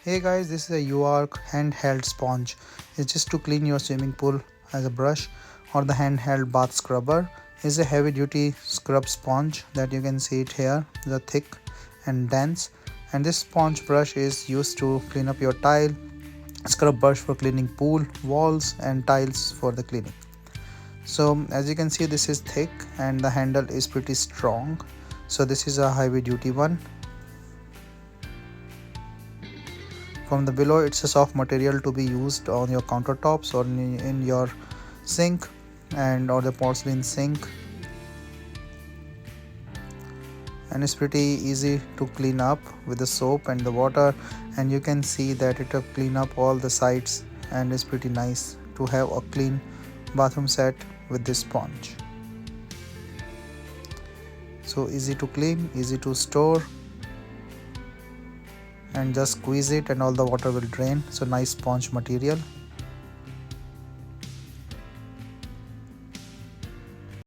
Hey guys, this is a Uoark handheld sponge. It's just to clean your swimming pool as a brush, or the handheld bath scrubber. It's a heavy duty scrub sponge that you can see it here. The thick and dense. And this sponge brush is used to clean up your tile, scrub brush for cleaning pool, walls and tiles for the cleaning. So as you can see, this is thick and the handle is pretty strong. So this is a heavy duty one. From the below, it's a soft material to be used on your countertops or in your sink and or the porcelain sink, and it's pretty easy to clean up with the soap and the water, and you can see that it will clean up all the sides, and it's pretty nice to have a clean bathroom set with this sponge. So easy to clean, easy to store, and just squeeze it and all the water will drain. So nice sponge material.